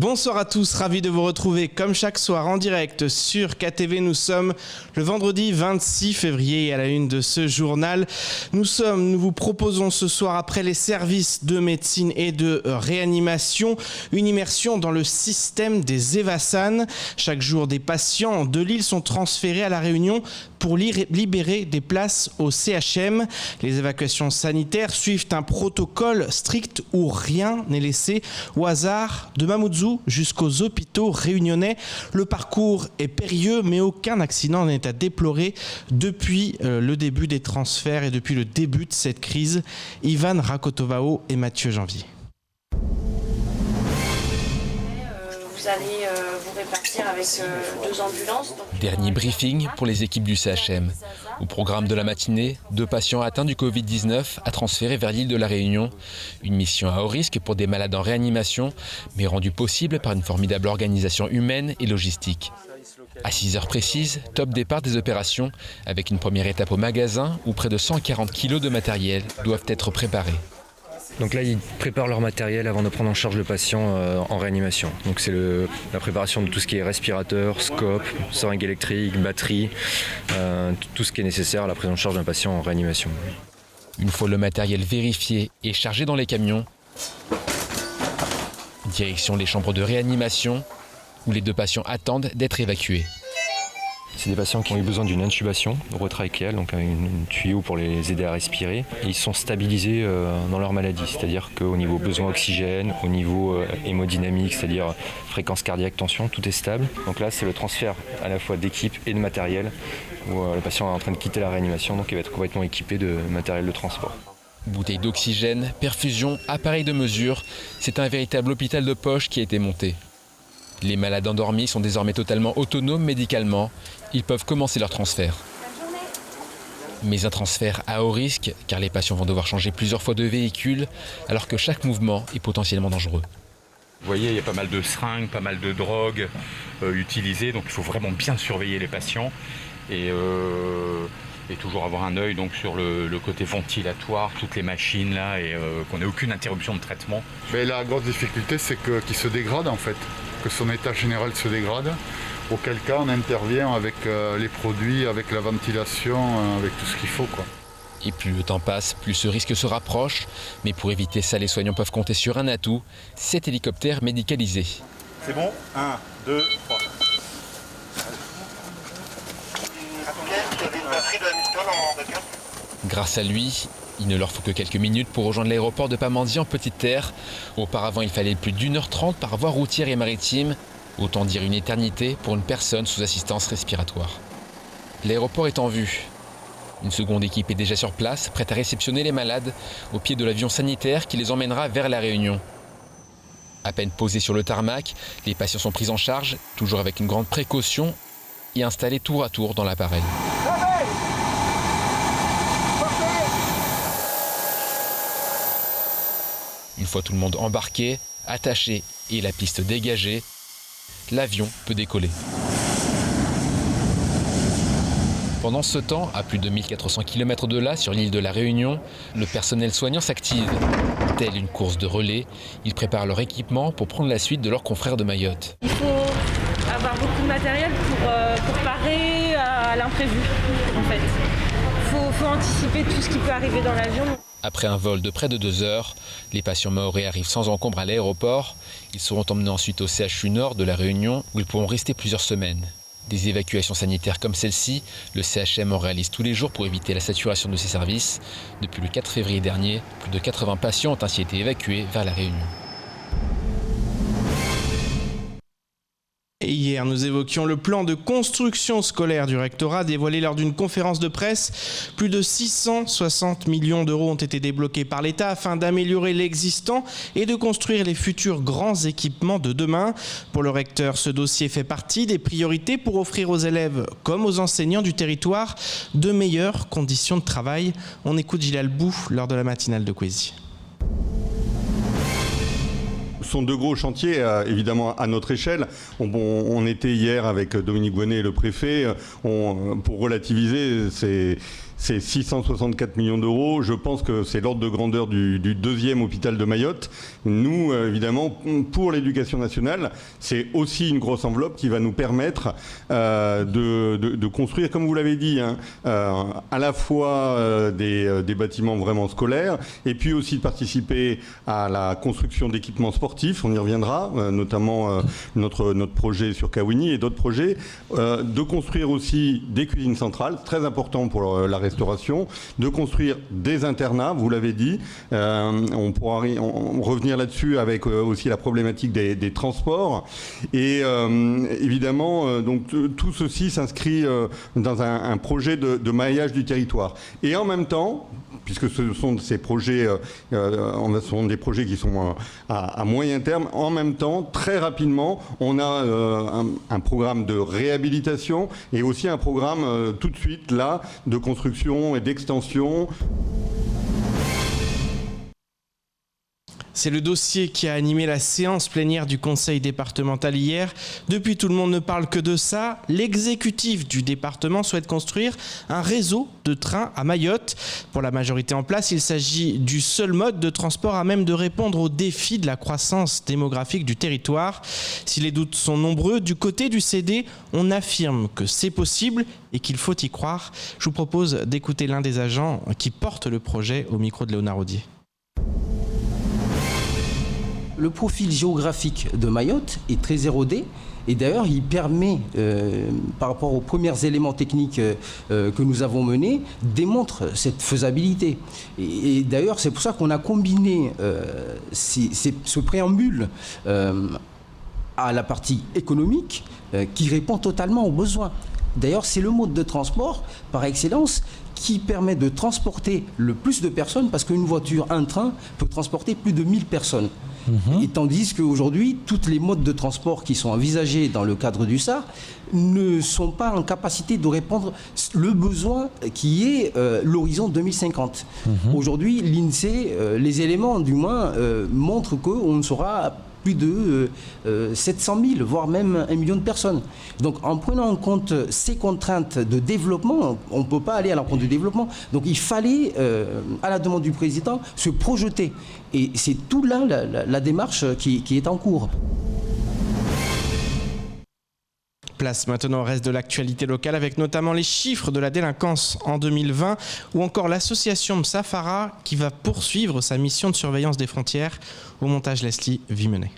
Bonsoir à tous, ravi de vous retrouver comme chaque soir en direct sur KTV. Nous sommes le vendredi 26 février et à la une de ce journal. Nous vous proposons ce soir, après les services de médecine et de réanimation, une immersion dans le système des Evassan. Chaque jour, des patients de Lille sont transférés à La Réunion pour libérer des places au CHM. Les évacuations sanitaires suivent un protocole strict où rien n'est laissé au hasard. De Mamoudzou jusqu'aux hôpitaux réunionnais, le parcours est périlleux, mais aucun accident n'est à déplorer depuis le début des transferts et depuis le début de cette crise. Ivan Rakotovao et Mathieu Janvier. Vous allez vous répartir avec 2 ambulances. Dernier briefing pour les équipes du CHM. Au programme de la matinée, 2 patients atteints du Covid-19 à transférer vers l'île de la Réunion. Une mission à haut risque pour des malades en réanimation, mais rendue possible par une formidable organisation humaine et logistique. À 6 heures précises, top départ des opérations, avec une première étape au magasin où près de 140 kg de matériel doivent être préparés. Donc là, ils préparent leur matériel avant de prendre en charge le patient en réanimation. Donc c'est la préparation de tout ce qui est respirateur, scope, seringue électrique, batterie, tout ce qui est nécessaire à la prise en charge d'un patient en réanimation. Une fois le matériel vérifié et chargé dans les camions, direction les chambres de réanimation où les 2 patients attendent d'être évacués. C'est des patients qui ont eu besoin d'une intubation rotrachéale, donc une tuyau pour les aider à respirer. Et ils sont stabilisés dans leur maladie, c'est-à-dire qu'au niveau besoin oxygène, au niveau hémodynamique, c'est-à-dire fréquence cardiaque, tension, tout est stable. Donc là, c'est le transfert à la fois d'équipe et de matériel, où le patient est en train de quitter la réanimation, donc il va être complètement équipé de matériel de transport. Bouteilles d'oxygène, perfusion, appareils de mesure, c'est un véritable hôpital de poche qui a été monté. Les malades endormis sont désormais totalement autonomes médicalement. Ils peuvent commencer leur transfert. Mais un transfert à haut risque, car les patients vont devoir changer plusieurs fois de véhicule, alors que chaque mouvement est potentiellement dangereux. Vous voyez, il y a pas mal de seringues, pas mal de drogues utilisées, donc il faut vraiment bien surveiller les patients et toujours avoir un œil donc, sur le côté ventilatoire, toutes les machines là, et qu'on n'ait aucune interruption de traitement. Mais la grosse difficulté, c'est qu'il se dégrade en fait, que son état général se dégrade, auquel cas on intervient avec les produits, avec la ventilation, avec tout ce qu'il faut, quoi. Et plus le temps passe, plus ce risque se rapproche. Mais pour éviter ça, les soignants peuvent compter sur un atout, cet hélicoptère médicalisé. C'est bon, 1, 2, 3. Grâce à lui, il ne leur faut que quelques minutes pour rejoindre l'aéroport de Pamandzi en Petite Terre. Auparavant, il fallait plus d'1h30 par voie routière et maritime. Autant dire une éternité pour une personne sous assistance respiratoire. L'aéroport est en vue. Une seconde équipe est déjà sur place, prête à réceptionner les malades au pied de l'avion sanitaire qui les emmènera vers La Réunion. À peine posés sur le tarmac, les patients sont pris en charge, toujours avec une grande précaution, et installés tour à tour dans l'appareil. Une fois tout le monde embarqué, attaché et la piste dégagée, l'avion peut décoller. Pendant ce temps, à plus de 1400 km de là, sur l'île de la Réunion, le personnel soignant s'active. Telle une course de relais, ils préparent leur équipement pour prendre la suite de leurs confrères de Mayotte. Il faut avoir beaucoup de matériel pour parer à l'imprévu, en fait. Il faut anticiper tout ce qui peut arriver dans l'avion. Après un vol de près de 2 heures, les patients mahorais arrivent sans encombre à l'aéroport. Ils seront emmenés ensuite au CHU Nord de La Réunion, où ils pourront rester plusieurs semaines. Des évacuations sanitaires comme celle-ci, le CHM en réalise tous les jours pour éviter la saturation de ses services. Depuis le 4 février dernier, plus de 80 patients ont ainsi été évacués vers La Réunion. Et hier, nous évoquions le plan de construction scolaire du rectorat dévoilé lors d'une conférence de presse. Plus de 660 millions d'euros ont été débloqués par l'État afin d'améliorer l'existant et de construire les futurs grands équipements de demain. Pour le recteur, ce dossier fait partie des priorités pour offrir aux élèves comme aux enseignants du territoire de meilleures conditions de travail. On écoute Gilles Albou lors de la matinale de Kwesi. Ce sont 2 gros chantiers, évidemment, à notre échelle. On était hier avec Dominique Bonnet, le préfet, pour relativiser c'est 664 millions d'euros. Je pense que c'est l'ordre de grandeur du deuxième hôpital de Mayotte. Nous, évidemment, pour l'éducation nationale, c'est aussi une grosse enveloppe qui va nous permettre de construire, comme vous l'avez dit, à la fois des bâtiments vraiment scolaires et puis aussi de participer à la construction d'équipements sportifs. On y reviendra, notamment notre projet sur Kawini et d'autres projets. De construire aussi des cuisines centrales, très important pour la restauration, de construire des internats, vous l'avez dit. On pourra revenir là-dessus avec aussi la problématique des transports. Et évidemment, donc, tout ceci s'inscrit dans un projet de maillage du territoire. Et en même temps, puisque ce sont ces projets, sont des projets qui sont à moyen terme, en même temps, très rapidement, on a un programme de réhabilitation et aussi un programme tout de suite là de construction et d'extension. C'est le dossier qui a animé la séance plénière du conseil départemental hier. Depuis, tout le monde ne parle que de ça. L'exécutif du département souhaite construire un réseau de trains à Mayotte. Pour la majorité en place, il s'agit du seul mode de transport à même de répondre aux défis de la croissance démographique du territoire. Si les doutes sont nombreux, du côté du CD, on affirme que c'est possible et qu'il faut y croire. Je vous propose d'écouter l'un des agents qui porte le projet au micro de Léonard Audier. Le profil géographique de Mayotte est très érodé et d'ailleurs il permet, par rapport aux premiers éléments techniques que nous avons menés, démontre cette faisabilité. Et d'ailleurs c'est pour ça qu'on a combiné ce préambule à la partie économique qui répond totalement aux besoins. D'ailleurs c'est le mode de transport par excellence qui permet de transporter le plus de personnes parce qu'une voiture, un train peut transporter plus de 1000 personnes. Et tandis qu'aujourd'hui, tous les modes de transport qui sont envisagés dans le cadre du SAR ne sont pas en capacité de répondre le besoin qui est l'horizon 2050. Aujourd'hui, l'INSEE, les éléments du moins, montrent qu'on ne sera plus de 700 000, voire même 1 million de personnes. Donc en prenant en compte ces contraintes de développement, on ne peut pas aller à l'encontre du développement. Donc il fallait, à la demande du président, se projeter. Et c'est tout là la démarche qui est en cours. Place maintenant au reste de l'actualité locale avec notamment les chiffres de la délinquance en 2020 ou encore l'association Msafara qui va poursuivre sa mission de surveillance des frontières. Au montage, Leslie Vimenet.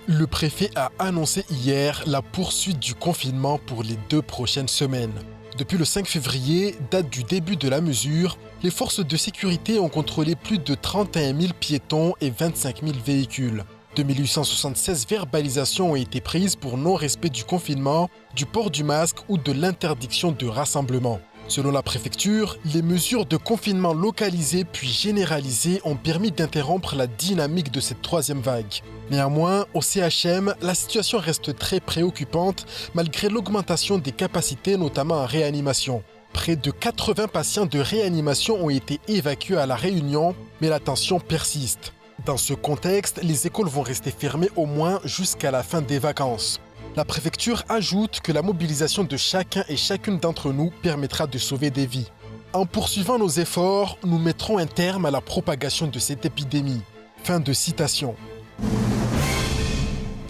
Le préfet a annoncé hier la poursuite du confinement pour les 2 prochaines semaines. Depuis le 5 février, date du début de la mesure, les forces de sécurité ont contrôlé plus de 31 000 piétons et 25 000 véhicules. 2876 verbalisations ont été prises pour non-respect du confinement, du port du masque ou de l'interdiction de rassemblement. Selon la préfecture, les mesures de confinement localisées puis généralisées ont permis d'interrompre la dynamique de cette 3e vague. Néanmoins, au CHM, la situation reste très préoccupante malgré l'augmentation des capacités, notamment en réanimation. Près de 80 patients de réanimation ont été évacués à La Réunion, mais la tension persiste. Dans ce contexte, les écoles vont rester fermées au moins jusqu'à la fin des vacances. La préfecture ajoute que la mobilisation de chacun et chacune d'entre nous permettra de sauver des vies. En poursuivant nos efforts, nous mettrons un terme à la propagation de cette épidémie. Fin de citation.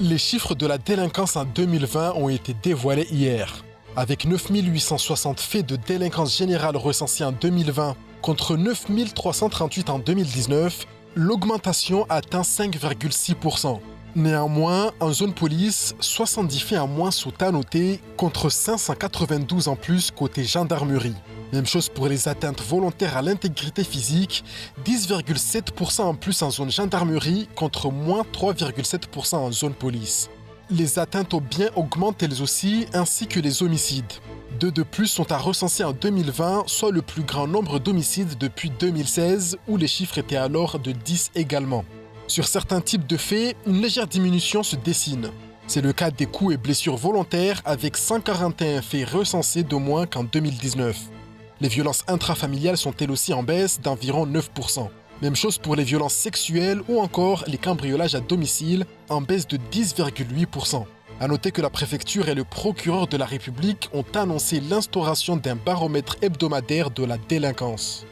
Les chiffres de la délinquance en 2020 ont été dévoilés hier. Avec 9 860 faits de délinquance générale recensés en 2020 contre 9 338 en 2019, l'augmentation atteint 5,6%. Néanmoins, en zone police, 70 faits en moins sont à noter contre 592 en plus côté gendarmerie. Même chose pour les atteintes volontaires à l'intégrité physique, 10,7% en plus en zone gendarmerie contre moins 3,7% en zone police. Les atteintes aux biens augmentent elles aussi, ainsi que les homicides. 2 de plus sont à recenser en 2020, soit le plus grand nombre d'homicides depuis 2016, où les chiffres étaient alors de 10 également. Sur certains types de faits, une légère diminution se dessine. C'est le cas des coups et blessures volontaires avec 141 faits recensés de moins qu'en 2019. Les violences intrafamiliales sont elles aussi en baisse d'environ 9%. Même chose pour les violences sexuelles ou encore les cambriolages à domicile en baisse de 10,8%. A noter que la préfecture et le procureur de la République ont annoncé l'instauration d'un baromètre hebdomadaire de la délinquance.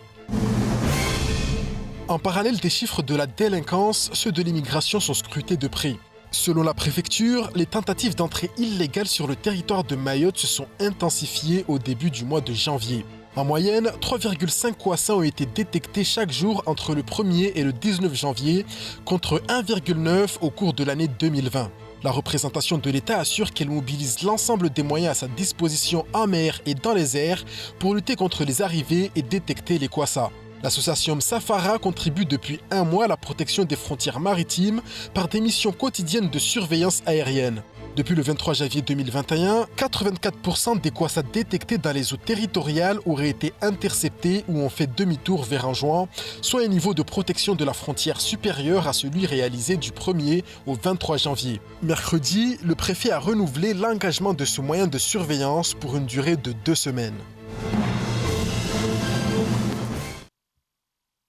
En parallèle des chiffres de la délinquance, ceux de l'immigration sont scrutés de près. Selon la préfecture, les tentatives d'entrée illégale sur le territoire de Mayotte se sont intensifiées au début du mois de janvier. En moyenne, 3,5 Kwassa ont été détectés chaque jour entre le 1er et le 19 janvier, contre 1,9 au cours de l'année 2020. La représentation de l'État assure qu'elle mobilise l'ensemble des moyens à sa disposition en mer et dans les airs pour lutter contre les arrivées et détecter les Kwassa. L'association Msafara contribue depuis un mois à la protection des frontières maritimes par des missions quotidiennes de surveillance aérienne. Depuis le 23 janvier 2021, 84% des Kwassa détectés dans les eaux territoriales auraient été interceptés ou ont fait demi-tour vers Anjouan, soit un niveau de protection de la frontière supérieur à celui réalisé du 1er au 23 janvier. Mercredi, le préfet a renouvelé l'engagement de ce moyen de surveillance pour une durée de 2 semaines.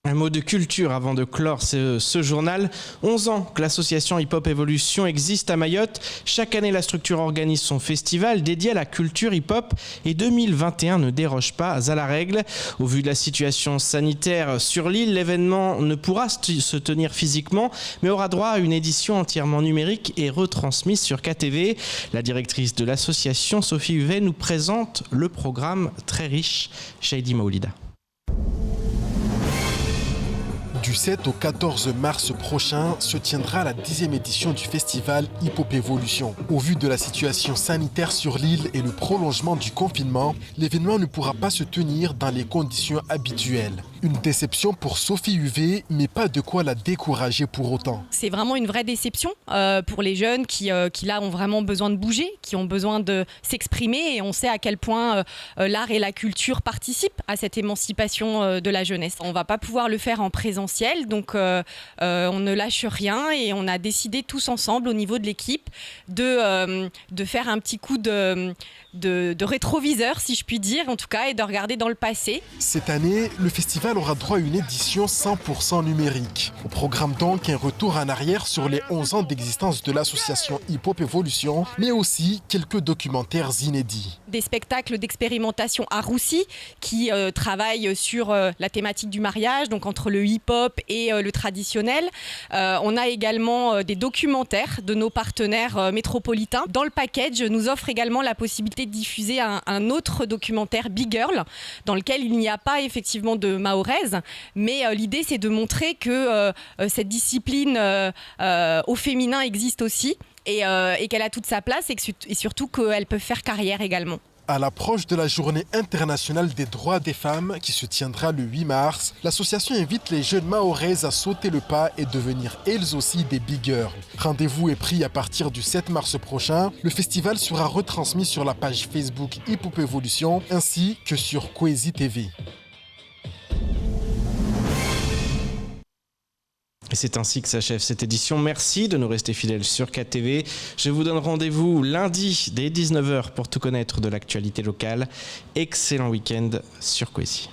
Un mot de culture avant de clore ce journal. 11 ans que l'association Hip Hop Evolution existe à Mayotte. Chaque année, la structure organise son festival dédié à la culture hip-hop et 2021 ne déroge pas à la règle. Au vu de la situation sanitaire sur l'île, l'événement ne pourra se tenir physiquement, mais aura droit à une édition entièrement numérique et retransmise sur KTV. La directrice de l'association, Sophie Huvet, nous présente le programme très riche. Shaidi Maoulida. Du 7 au 14 mars prochain se tiendra la 10e édition du festival Hip Hop Evolution. Au vu de la situation sanitaire sur l'île et le prolongement du confinement, l'événement ne pourra pas se tenir dans les conditions habituelles. Une déception pour Sophie Huvet, mais pas de quoi la décourager pour autant. C'est vraiment une vraie déception pour les jeunes qui là ont vraiment besoin de bouger, qui ont besoin de s'exprimer, et on sait à quel point l'art et la culture participent à cette émancipation de la jeunesse. On ne va pas pouvoir le faire en présentiel, donc on ne lâche rien et on a décidé tous ensemble au niveau de l'équipe de faire un petit coup de rétroviseur, si je puis dire, en tout cas, et de regarder dans le passé. Cette année, le festival aura droit à une édition 100% numérique. Au programme donc un retour en arrière sur les 11 ans d'existence de l'association Hip Hop Evolution, mais aussi quelques documentaires inédits. Des spectacles d'expérimentation à Roussy qui travaillent sur la thématique du mariage, donc entre le hip-hop et le traditionnel. On a également des documentaires de nos partenaires métropolitains. Dans le package, nous offre également la possibilité de diffuser un autre documentaire Big Girl, dans lequel il n'y a pas effectivement de Mahoraise, mais l'idée c'est de montrer que cette discipline au féminin existe aussi et qu'elle a toute sa place et surtout qu'elle peut faire carrière également. À l'approche de la Journée internationale des droits des femmes qui se tiendra le 8 mars, l'association invite les jeunes Mahoraises à sauter le pas et devenir elles aussi des big girls. Rendez-vous est pris à partir du 7 mars prochain. Le festival sera retransmis sur la page Facebook Hip Hop Evolution ainsi que sur Kwezi TV. Et c'est ainsi que s'achève cette édition. Merci de nous rester fidèles sur KTV. Je vous donne rendez-vous lundi dès 19h pour tout connaître de l'actualité locale. Excellent week-end sur Kwezi.